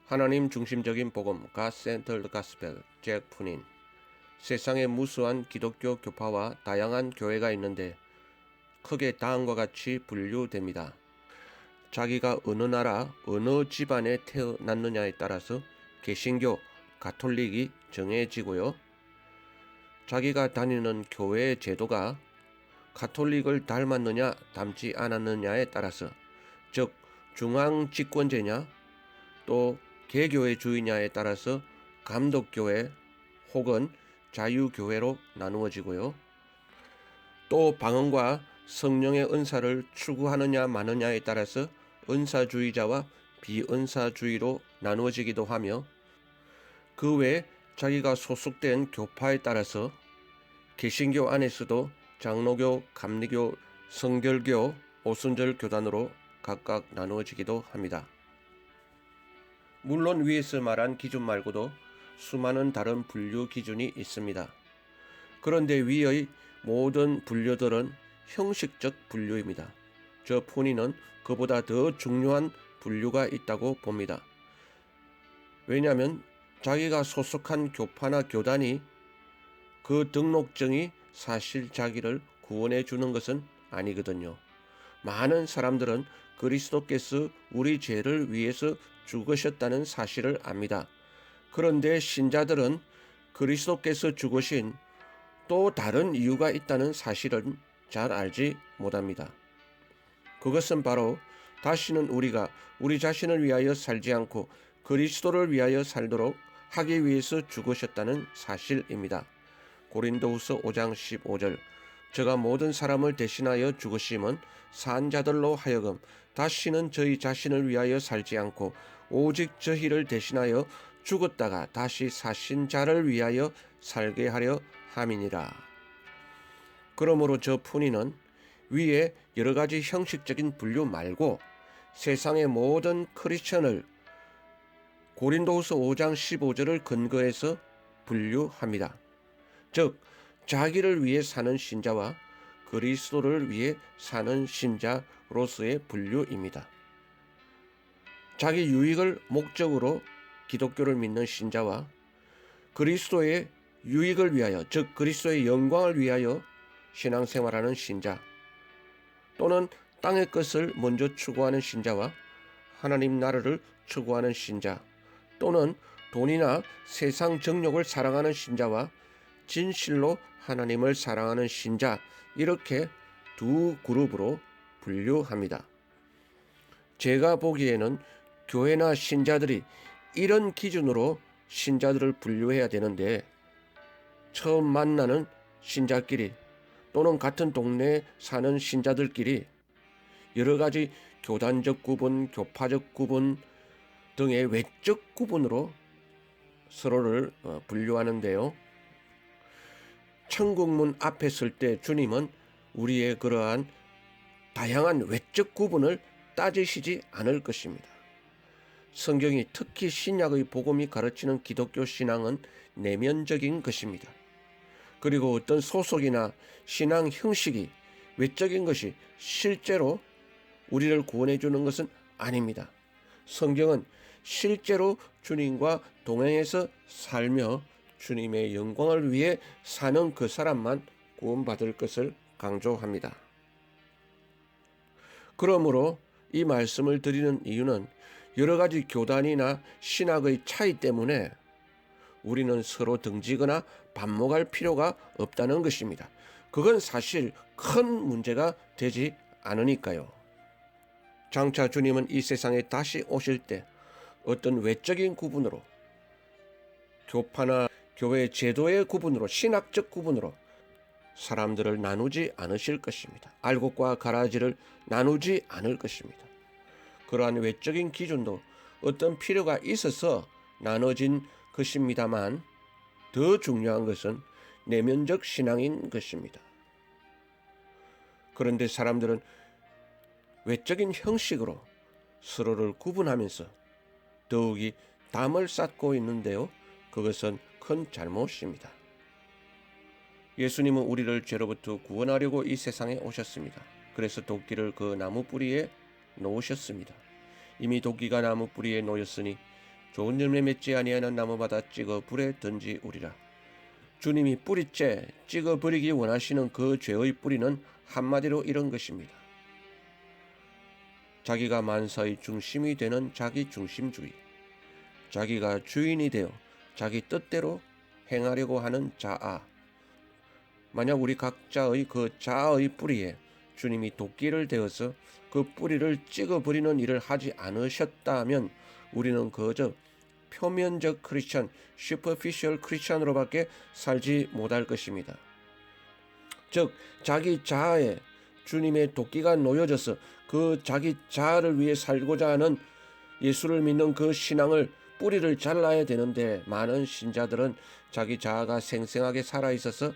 하나님 중심적인 복음 God Centered Gospel 잭 푸닌. 세상에 무수한 기독교 교파와 다양한 교회가 있는데 크게 다음과 같이 분류됩니다. 자기가 어느 나라 어느 집안에 태어났느냐에 따라서 개신교, 가톨릭이 정해지고요. 자기가 다니는 교회의 제도가 가톨릭을 닮았느냐 닮지 않았느냐에 따라서, 즉 중앙집권제냐 또 개교회주의냐에 따라서 감독교회 혹은 자유교회로 나누어지고요. 또 방언과 성령의 은사를 추구하느냐 마느냐에 따라서 은사주의자와 비은사주의로 나누어지기도 하며, 그 외 자기가 소속된 교파에 따라서 개신교 안에서도 장로교, 감리교, 성결교, 오순절 교단으로 각각 나누어지기도 합니다. 물론 위에서 말한 기준 말고도 수많은 다른 분류 기준이 있습니다. 그런데 위의 모든 분류들은 형식적 분류입니다. 저 푸니는 그보다 더 중요한 분류가 있다고 봅니다. 왜냐하면 자기가 소속한 교파나 교단이 그 등록증이 사실 자기를 구원해 주는 것은 아니거든요. 많은 사람들은 그리스도께서 우리 죄를 위해서 죽으셨다는 사실을 압니다. 그런데 신자들은 그리스도께서 죽으신 또 다른 이유가 있다는 사실은 잘 알지 못합니다. 그것은 바로 다시는 우리가 우리 자신을 위하여 살지 않고 그리스도를 위하여 살도록 하기 위해서 죽으셨다는 사실입니다. 고린도후서 5장 15절. 저가 모든 사람을 대신하여 죽으심은 산 자들로 하여금 다시는 저희 자신을 위하여 살지 않고 오직 저희를 대신하여 죽었다가 다시 사신 자를 위하여 살게 하려 함이니라. 그러므로 저 푸니는 위에 여러 가지 형식적인 분류 말고 세상의 모든 크리스천을 고린도후서 5장 15절을 근거해서 분류합니다. 즉 자기를 위해 사는 신자와 그리스도를 위해 사는 신자로서의 분류입니다. 자기 유익을 목적으로 기독교를 믿는 신자와 그리스도의 유익을 위하여, 즉 그리스도의 영광을 위하여 신앙생활하는 신자, 또는 땅의 것을 먼저 추구하는 신자와 하나님 나라를 추구하는 신자, 또는 돈이나 세상 정욕을 사랑하는 신자와 진실로 하나님을 사랑하는 신자, 이렇게 두 그룹으로 분류합니다. 제가 보기에는 교회나 신자들이 이런 기준으로 신자들을 분류해야 되는데, 처음 만나는 신자끼리 또는 같은 동네에 사는 신자들끼리 여러 가지 교단적 구분, 교파적 구분 등의 외적 구분으로 서로를 분류하는데요. 천국문 앞에 설 때 주님은 우리의 그러한 다양한 외적 구분을 따지시지 않을 것입니다. 성경이 특히 신약의 복음이 가르치는 기독교 신앙은 내면적인 것입니다. 그리고 어떤 소속이나 신앙 형식이 외적인 것이 실제로 우리를 구원해 주는 것은 아닙니다. 성경은 실제로 주님과 동행해서 살며 주님의 영광을 위해 사는 그 사람만 구원받을 것을 강조합니다. 그러므로 이 말씀을 드리는 이유는 여러 가지 교단이나 신학의 차이 때문에 우리는 서로 등지거나 반목할 필요가 없다는 것입니다. 그건 사실 큰 문제가 되지 않으니까요. 장차 주님은 이 세상에 다시 오실 때 어떤 외적인 구분으로, 교파나 교회 제도의 구분으로, 신학적 구분으로 사람들을 나누지 않으실 것입니다. 알곡과 가라지를 나누지 않을 것입니다. 그러한 외적인 기준도 어떤 필요가 있어서 나눠진 것입니다만, 더 중요한 것은 내면적 신앙인 것입니다. 그런데 사람들은 외적인 형식으로 서로를 구분하면서 더욱이 담을 쌓고 있는데요. 그것은 큰 잘못입니다. 예수님은 우리를 죄로부터 구원하려고 이 세상에 오셨습니다. 그래서 도끼를 그 나무 뿌리에 놓으셨습니다. 이미 도끼가 나무 뿌리에 놓였으니 좋은 열매 맺지 아니하는 나무마다 찍어 불에 던지우리라. 주님이 뿌리째 찍어 버리기 원하시는 그 죄의 뿌리는 한마디로 이런 것입니다. 자기가 만사의 중심이 되는 자기 중심주의, 자기가 주인이 되어 자기 뜻대로 행하려고 하는 자아. 만약 우리 각자의 그 자아의 뿌리에 주님이 도끼를 대어서 그 뿌리를 찍어버리는 일을 하지 않으셨다면 우리는 그저 표면적 크리스천, 슈퍼피셜 크리스천으로밖에 살지 못할 것입니다. 즉 자기 자아에 주님의 도끼가 놓여져서 그 자기 자아를 위해 살고자 하는 예수를 믿는 그 신앙을 뿌리를 잘라야 되는데, 많은 신자들은 자기 자아가 생생하게 살아있어서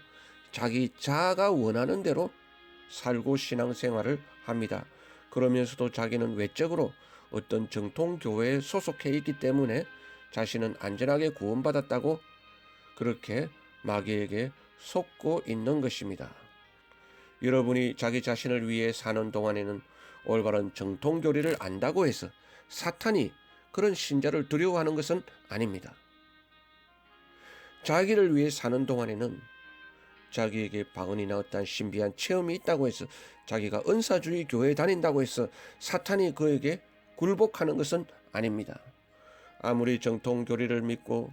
자기 자아가 원하는 대로 살고 신앙생활을 합니다. 그러면서도 자기는 외적으로 어떤 정통교회에 소속해 있기 때문에 자신은 안전하게 구원받았다고 그렇게 마귀에게 속고 있는 것입니다. 여러분이 자기 자신을 위해 사는 동안에는 올바른 정통교리를 안다고 해서 사탄이 그런 신자를 두려워하는 것은 아닙니다. 자기를 위해 사는 동안에는 자기에게 방언이나 어떤 신비한 체험이 있다고 해서, 자기가 은사주의 교회에 다닌다고 해서 사탄이 그에게 굴복하는 것은 아닙니다. 아무리 정통교리를 믿고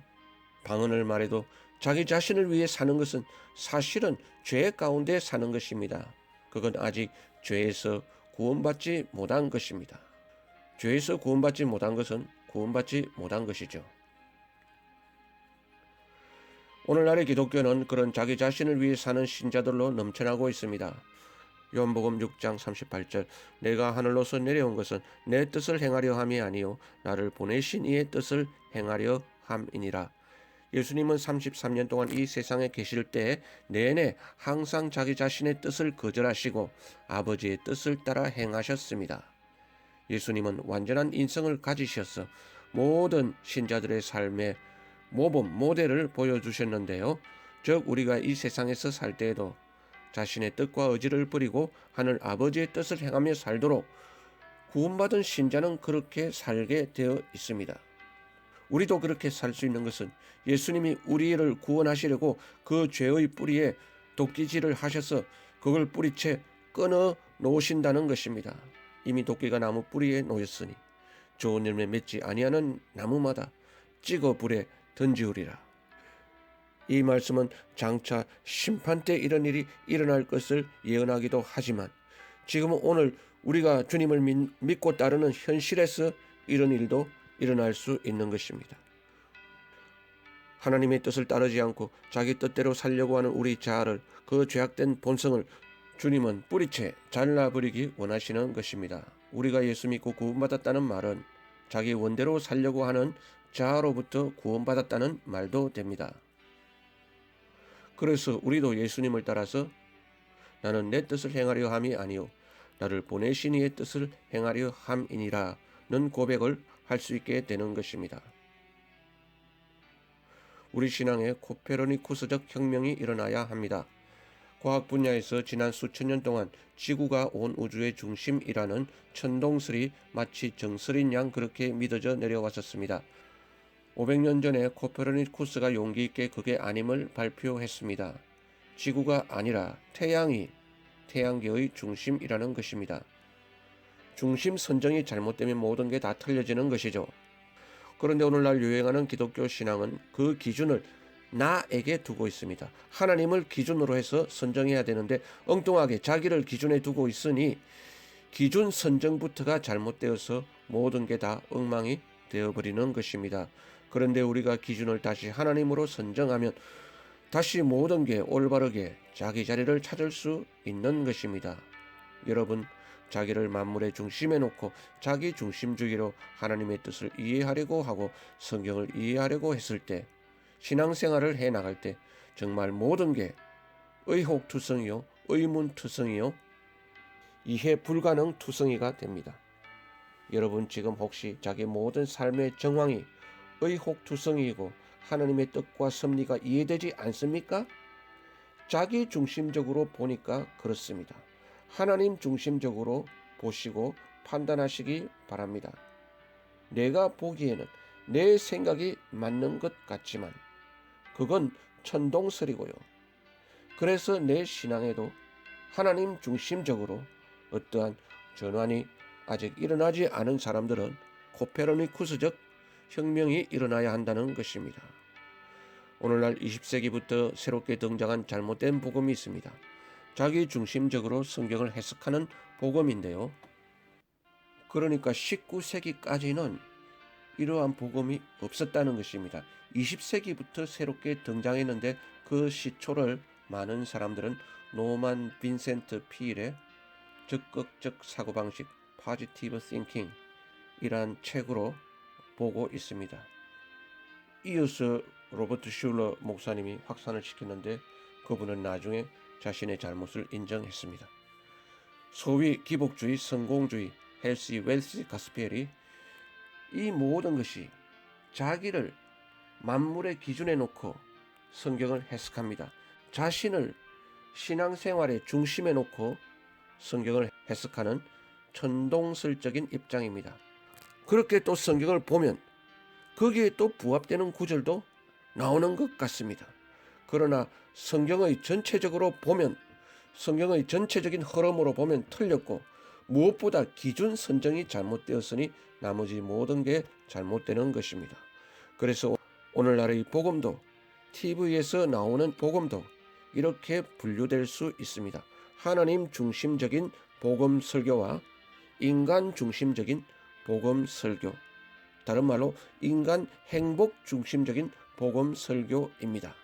방언을 말해도 자기 자신을 위해 사는 것은 사실은 죄 가운데 사는 것입니다. 그건 아직 죄에서 구원받지 못한 것입니다. 죄에서 구원받지 못한 것은 구원받지 못한 것이죠. 오늘날의 기독교는 그런 자기 자신을 위해 사는 신자들로 넘쳐나고 있습니다. 요한복음 6장 38절, 내가 하늘로서 내려온 것은 내 뜻을 행하려 함이 아니요 나를 보내신 이의 뜻을 행하려 함이니라. 예수님은 33년 동안 이 세상에 계실 때 내내 항상 자기 자신의 뜻을 거절하시고 아버지의 뜻을 따라 행하셨습니다. 예수님은 완전한 인성을 가지셔서 모든 신자들의 삶의 모범, 모델을 보여주셨는데요. 즉 우리가 이 세상에서 살 때에도 자신의 뜻과 의지를 버리고 하늘 아버지의 뜻을 행하며 살도록 구원받은 신자는 그렇게 살게 되어 있습니다. 우리도 그렇게 살 수 있는 것은 예수님이 우리를 구원하시려고 그 죄의 뿌리에 도끼질을 하셔서 그걸 뿌리채 끊어 놓으신다는 것입니다. 이미 도끼가 나무 뿌리에 놓였으니 좋은 열매 맺지 아니하는 나무마다 찍어 불에 던지우리라. 이 말씀은 장차 심판 때 이런 일이 일어날 것을 예언하기도 하지만, 지금은 오늘 우리가 주님을 믿고 따르는 현실에서 이런 일도 일어날 수 있는 것입니다. 하나님의 뜻을 따르지 않고 자기 뜻대로 살려고 하는 우리 자아를, 그 죄악된 본성을 주님은 뿌리채 잘라버리기 원하시는 것입니다. 우리가 예수 믿고 구원받았다는 말은 자기 원대로 살려고 하는 자아로부터 구원받았다는 말도 됩니다. 그래서 우리도 예수님을 따라서 나는 내 뜻을 행하려 함이 아니요 나를 보내신 이의 뜻을 행하려 함이니라는 고백을 할 수 있게 되는 것입니다. 우리 신앙에 코페르니쿠스적 혁명이 일어나야 합니다. 과학 분야에서 지난 수천 년 동안 지구가 온 우주의 중심이라는 천동설이 마치 정설인 양 그렇게 믿어져 내려왔었습니다. 500년 전에 코페르니쿠스가 용기 있게 그게 아님을 발표했습니다. 지구가 아니라 태양이 태양계의 중심이라는 것입니다. 중심 선정이 잘못되면 모든 게 다 틀려지는 것이죠. 그런데 오늘날 유행하는 기독교 신앙은 그 기준을 나에게 두고 있습니다. 하나님을 기준으로 해서 선정해야 되는데 엉뚱하게 자기를 기준에 두고 있으니 기준 선정부터가 잘못되어서 모든 게 다 엉망이 되어버리는 것입니다. 그런데 우리가 기준을 다시 하나님으로 선정하면 다시 모든 게 올바르게 자기 자리를 찾을 수 있는 것입니다. 여러분, 자기를 만물의 중심에 놓고 자기 중심주의로 하나님의 뜻을 이해하려고 하고 성경을 이해하려고 했을 때, 신앙생활을 해나갈 때 정말 모든 게 의혹투성이요, 의문투성이요, 이해 불가능투성이가 됩니다. 여러분, 지금 혹시 자기 모든 삶의 정황이 의혹투성이고 하나님의 뜻과 섭리가 이해되지 않습니까? 자기 중심적으로 보니까 그렇습니다. 하나님 중심적으로 보시고 판단하시기 바랍니다. 내가 보기에는 내 생각이 맞는 것 같지만 그건 천동설이고요. 그래서 내 신앙에도 하나님 중심적으로 어떠한 전환이 아직 일어나지 않은 사람들은 코페르니쿠스적 혁명이 일어나야 한다는 것입니다. 오늘날 20세기부터 새롭게 등장한 잘못된 복음이 있습니다. 자기 중심적으로 성경을 해석하는 복음인데요. 그러니까 19세기까지는 이러한 복음이 없었다는 것입니다. 20세기부터 새롭게 등장했는데 그 시초를 많은 사람들은 노만 빈센트 피일의 적극적 사고방식 (Positive Thinking) 이란 책으로 보고 있습니다. 이어서 로버트 슐러 목사님이 확산을 시켰는데 그분은 나중에 자신의 잘못을 인정했습니다. 소위 기복주의, 성공주의, 헬시, 웰시, 가스펠이 이 모든 것이 자기를 만물의 기준에 놓고 성경을 해석합니다. 자신을 신앙생활의 중심에 놓고 성경을 해석하는 천동설적인 입장입니다. 그렇게 또 성경을 보면 거기에 또 부합되는 구절도 나오는 것 같습니다. 그러나 성경의 전체적으로 보면, 성경의 전체적인 흐름으로 보면 틀렸고 무엇보다 기준 선정이 잘못되었으니 나머지 모든 게 잘못되는 것입니다. 그래서 오늘날의 복음도, TV에서 나오는 복음도 이렇게 분류될 수 있습니다. 하나님 중심적인 복음 설교와 인간 중심적인 복음 설교, 다른 말로 인간 행복 중심적인 복음 설교입니다.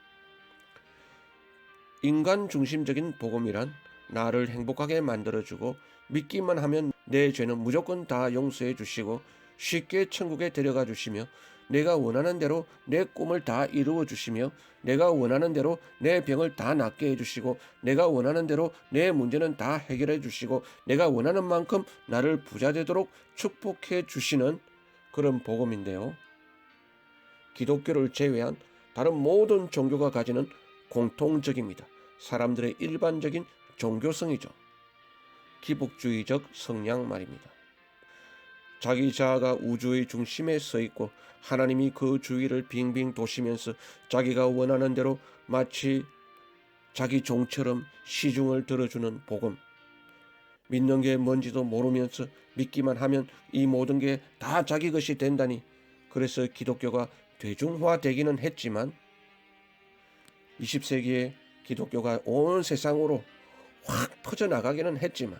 인간 중심적인 복음이란 나를 행복하게 만들어주고 믿기만 하면 내 죄는 무조건 다 용서해 주시고 쉽게 천국에 데려가 주시며 내가 원하는 대로 내 꿈을 다 이루어 주시며 내가 원하는 대로 내 병을 다 낫게 해주시고 내가 원하는 대로 내 문제는 다 해결해 주시고 내가 원하는 만큼 나를 부자 되도록 축복해 주시는 그런 복음인데요. 기독교를 제외한 다른 모든 종교가 가지는 공통적입니다. 사람들의 일반적인 종교성이죠. 기복주의적 성향 말입니다. 자기 자아가 우주의 중심에 서 있고 하나님이 그 주위를 빙빙 도시면서 자기가 원하는 대로 마치 자기 종처럼 시중을 들어주는 복음. 믿는 게 뭔지도 모르면서 믿기만 하면 이 모든 게 다 자기 것이 된다니. 그래서 기독교가 대중화되기는 했지만 20세기에 기독교가 온 세상으로 확 퍼져나가기는 했지만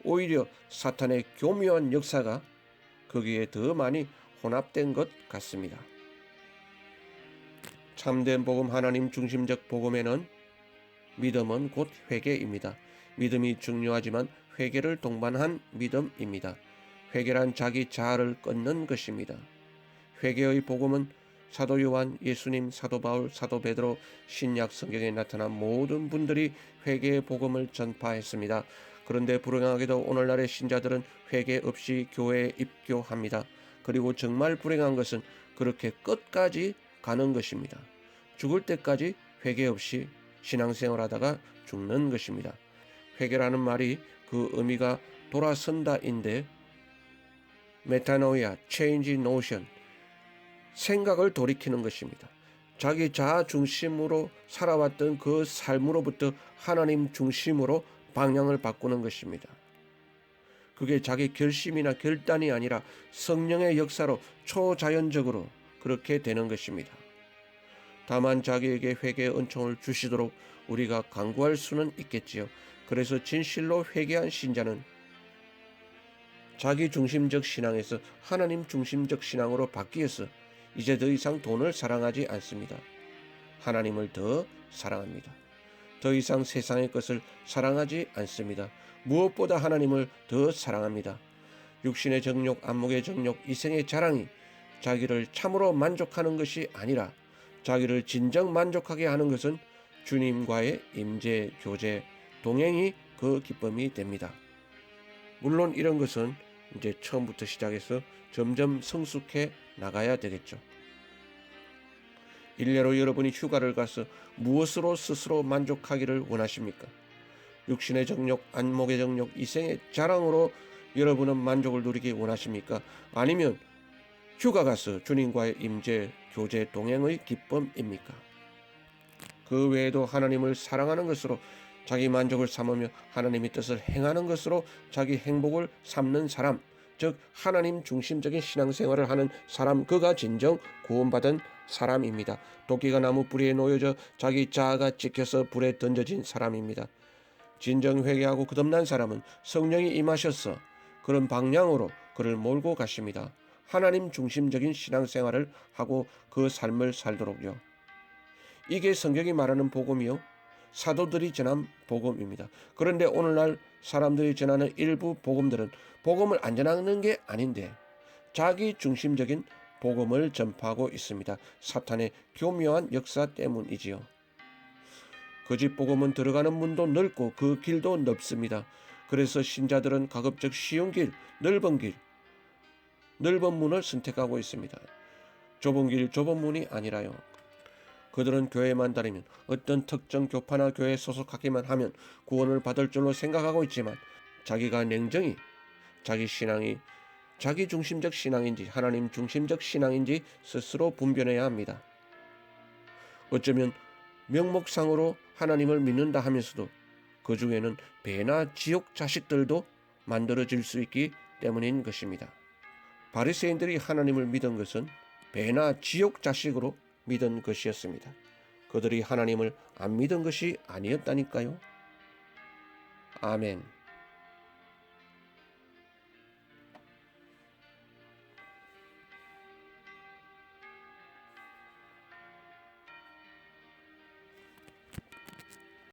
오히려 사탄의 교묘한 역사가 거기에 더 많이 혼합된 것 같습니다. 참된 복음, 하나님 중심적 복음에는 믿음은 곧 회개입니다. 믿음이 중요하지만 회개를 동반한 믿음입니다. 회개란 자기 자아를 끊는 것입니다. 회개의 복음은 사도 요한, 예수님, 사도 바울, 사도 베드로, 신약 성경에 나타난 모든 분들이 회개의 복음을 전파했습니다. 그런데 불행하게도 오늘날의 신자들은 회개 없이 교회에 입교합니다. 그리고 정말 불행한 것은 그렇게 끝까지 가는 것입니다. 죽을 때까지 회개 없이 신앙생활하다가 죽는 것입니다. 회개라는 말이 그 의미가 돌아선다인데 메타노이아, change notion, 생각을 돌이키는 것입니다. 자기 자아 중심으로 살아왔던 그 삶으로부터 하나님 중심으로 방향을 바꾸는 것입니다. 그게 자기 결심이나 결단이 아니라 성령의 역사로 초자연적으로 그렇게 되는 것입니다. 다만 자기에게 회개의 은총을 주시도록 우리가 간구할 수는 있겠지요. 그래서 진실로 회개한 신자는 자기 중심적 신앙에서 하나님 중심적 신앙으로 바뀌어서 이제 더 이상 돈을 사랑하지 않습니다. 하나님을 더 사랑합니다. 더 이상 세상의 것을 사랑하지 않습니다. 무엇보다 하나님을 더 사랑합니다. 육신의 정욕, 안목의 정욕, 이생의 자랑이 자기를 참으로 만족하는 것이 아니라 자기를 진정 만족하게 하는 것은 주님과의 임재, 교제, 동행이 그 기쁨이 됩니다. 물론 이런 것은 이제 처음부터 시작해서 점점 성숙해 나가야 되겠죠. 일례로 여러분이 휴가를 가서 무엇으로 스스로 만족하기를 원하십니까? 육신의 정욕, 안목의 정욕, 이생의 자랑으로 여러분은 만족을 누리기 원하십니까? 아니면 휴가 가서 주님과의 임재, 교제, 동행의 기쁨입니까? 그 외에도 하나님을 사랑하는 것으로 자기 만족을 삼으며 하나님의 뜻을 행하는 것으로 자기 행복을 삼는 사람, 즉 하나님 중심적인 신앙생활을 하는 사람, 그가 진정 구원받은 사람입니다. 도끼가 나무 뿌리에 놓여져 자기 자아가 찍혀서 불에 던져진 사람입니다. 진정 회개하고 거듭난 사람은 성령이 임하셔서 그런 방향으로 그를 몰고 가십니다. 하나님 중심적인 신앙생활을 하고 그 삶을 살도록요. 이게 성경이 말하는 복음이요, 사도들이 전한 복음입니다. 그런데 오늘날 사람들이 전하는 일부 복음들은 복음을 안 전하는 게 아닌데 자기 중심적인 복음을 전파하고 있습니다. 사탄의 교묘한 역사 때문이지요. 거짓 복음은 들어가는 문도 넓고 그 길도 넓습니다. 그래서 신자들은 가급적 쉬운 길, 넓은 문을 선택하고 있습니다. 좁은 길, 좁은 문이 아니라요. 그들은 교회만 다니면, 어떤 특정 교파나 교회에 소속하기만 하면 구원을 받을 줄로 생각하고 있지만, 자기가 냉정히 자기 신앙이 자기 중심적 신앙인지 하나님 중심적 신앙인지 스스로 분별해야 합니다. 어쩌면 명목상으로 하나님을 믿는다 하면서도 그 중에는 배나 지옥 자식들도 만들어질 수 있기 때문인 것입니다. 바리새인들이 하나님을 믿은 것은 배나 지옥 자식으로 믿은 것이었습니다. 그들이 하나님을 안 믿은 것이 아니었다니까요. 아멘.